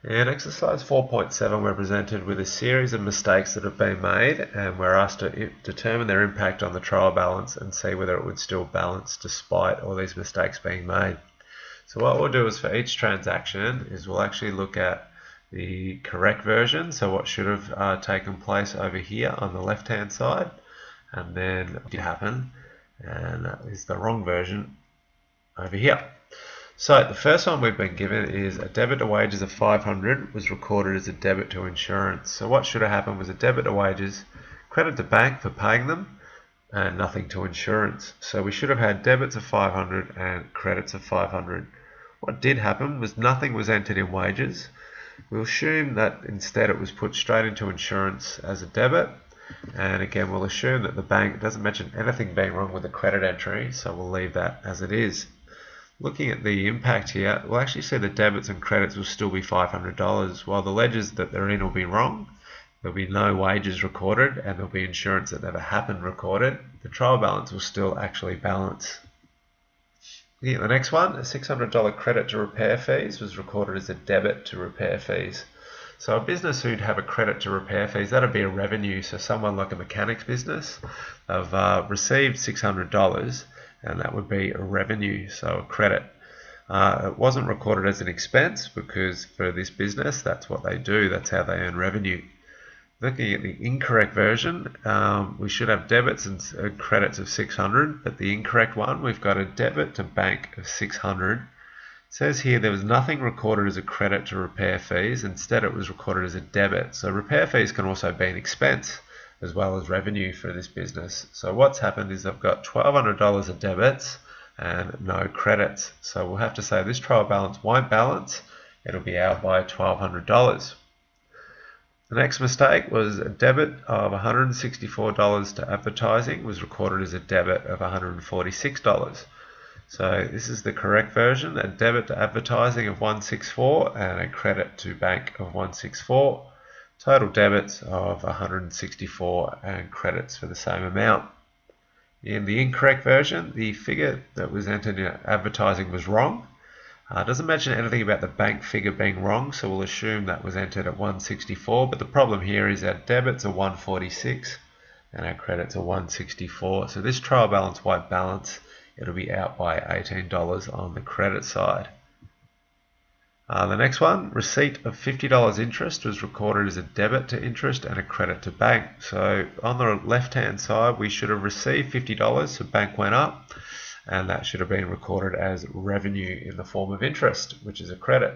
In exercise 4.7 we're presented with a series of mistakes that have been made, and we're asked to determine their impact on the trial balance and see whether it would still balance despite all these mistakes being made. So what we'll do is for each transaction is we'll actually look at the correct version, so what should have taken place over here on the left hand side, and then what did happen, and that is the wrong version over here. So the first one we've been given is a debit to wages of 500 was recorded as a debit to insurance. So what should have happened was a debit to wages, credit to bank for paying them, and nothing to insurance. So we should have had debits of 500 and credits of 500. What did happen was nothing was entered in wages. We'll assume that instead it was put straight into insurance as a debit. And again, we'll assume that the bank doesn't mention anything being wrong with the credit entry, so we'll leave that as it is. Looking at the impact here, we'll actually see the debits and credits will still be $500, while the ledgers that they're in will be wrong. There'll be no wages recorded, and there'll be insurance that never happened recorded. The trial balance will still actually balance. Looking at the next one, a $600 credit to repair fees was recorded as a debit to repair fees. So a business who'd have a credit to repair fees, that'd be a revenue. So someone like a mechanics business, they've received $600, and that would be a revenue, so a credit. It wasn't recorded as an expense because for this business, that's what they do, that's how they earn revenue. Looking at the incorrect version, we should have debits and credits of 600, but the incorrect one, we've got a debit to bank of 600. It says here there was nothing recorded as a credit to repair fees, instead it was recorded as a debit. So repair fees can also be an expense as well as revenue for this business. So what's happened is I've got $1,200 of debits and no credits. So we'll have to say this trial balance won't balance, it'll be out by $1,200. The next mistake was a debit of $164 to advertising was recorded as a debit of $146. So this is the correct version, a debit to advertising of $164 and a credit to bank of $164. Total debits of $164 and credits for the same amount. In the incorrect version, the figure that was entered in advertising was wrong. It doesn't mention anything about the bank figure being wrong, so we'll assume that was entered at $164, but the problem here is our debits are $146 and our credits are $164. So this trial balance won't balance, it'll be out by $18 on the credit side. The next one, receipt of $50 interest was recorded as a debit to interest and a credit to bank. So on the left hand side we should have received $50, so bank went up, and that should have been recorded as revenue in the form of interest, which is a credit.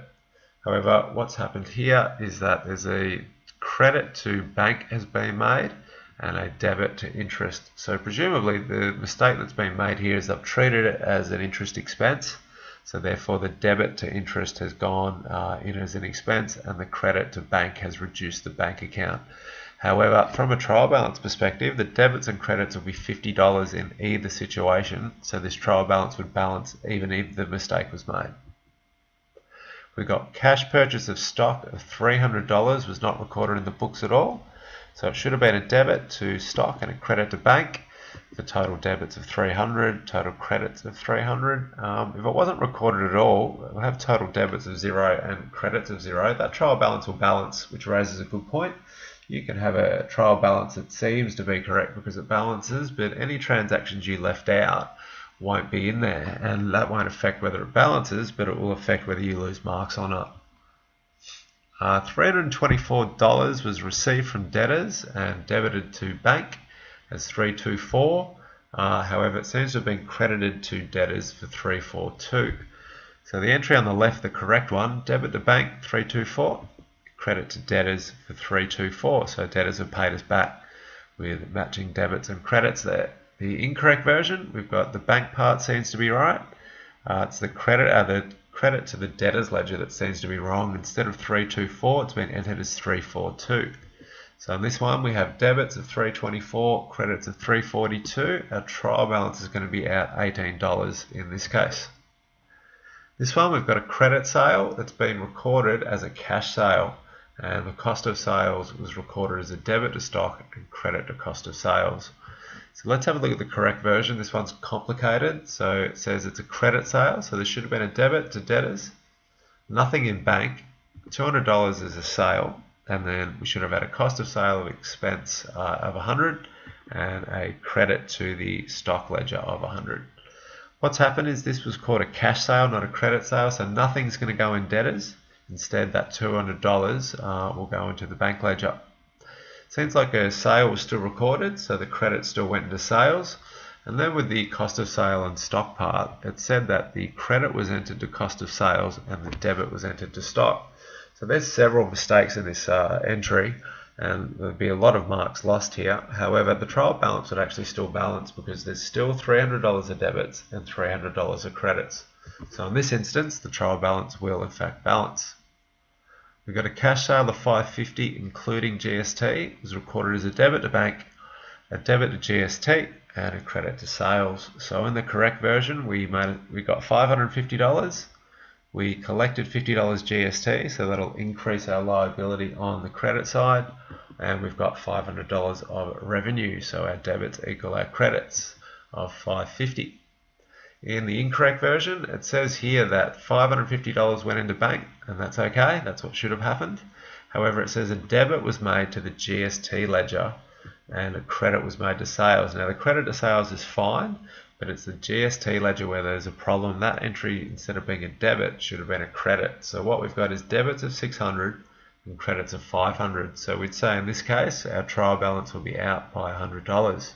However, what's happened here is that there's a credit to bank has been made and a debit to interest. So presumably the mistake that's been made here is I've treated it as an interest expense. So therefore the debit to interest has gone in as an expense, and the credit to bank has reduced the bank account. However, from a trial balance perspective, the debits and credits will be $50 in either situation, so this trial balance would balance even if the mistake was made. We've got cash purchase of stock of $300 was not recorded in the books at all, so it should have been a debit to stock and a credit to bank. The total debits of 300, total credits of 300. If it wasn't recorded at all, we'll have total debits of 0 and credits of 0. That trial balance will balance, which raises a good point. You can have a trial balance that seems to be correct because it balances, but any transactions you left out won't be in there, and that won't affect whether it balances, but it will affect whether you lose marks or not. $324 was received from debtors and debited to bank as 324. However, it seems to have been credited to debtors for 342. So the entry on the left, the correct one, debit to bank 324, credit to debtors for 324. So debtors have paid us back with matching debits and credits there. The incorrect version, we've got the bank part seems to be right. It's the credit to the debtors ledger that seems to be wrong. Instead of 324, it's been entered as 342. So in this one we have debits of 324, credits of 342. Our trial balance is going to be out $18 in this case. This one we've got a credit sale that's been recorded as a cash sale, and the cost of sales was recorded as a debit to stock and credit to cost of sales. So let's have a look at the correct version. This one's complicated. So it says it's a credit sale, so there should have been a debit to debtors, nothing in bank, $200 is a sale, and then we should have had a cost of sale of expense of 100 and a credit to the stock ledger of 100. What's happened is this was called a cash sale, not a credit sale, so nothing's going to go in debtors. Instead, that $200 will go into the bank ledger. Seems like a sale was still recorded, so the credit still went into sales. And then with the cost of sale and stock part, it said that the credit was entered to cost of sales and the debit was entered to stock. So there's several mistakes in this entry, and there'll be a lot of marks lost here. However, the trial balance would actually still balance because there's still $300 of debits and $300 of credits. So in this instance, the trial balance will in fact balance. We've got a cash sale of $550 including GST. It was recorded as a debit to bank, a debit to GST, and a credit to sales. So in the correct version, we got $550. We collected $50 GST, so that'll increase our liability on the credit side, and we've got $500 of revenue, so our debits equal our credits of $550. In the incorrect version, it says here that $550 went into bank, and that's okay, that's what should have happened. However, it says a debit was made to the GST ledger and a credit was made to sales. Now the credit to sales is fine, but it's the GST ledger where there's a problem. That entry, instead of being a debit, should have been a credit. So what we've got is debits of 600 and credits of 500. So we'd say in this case, our trial balance will be out by $100.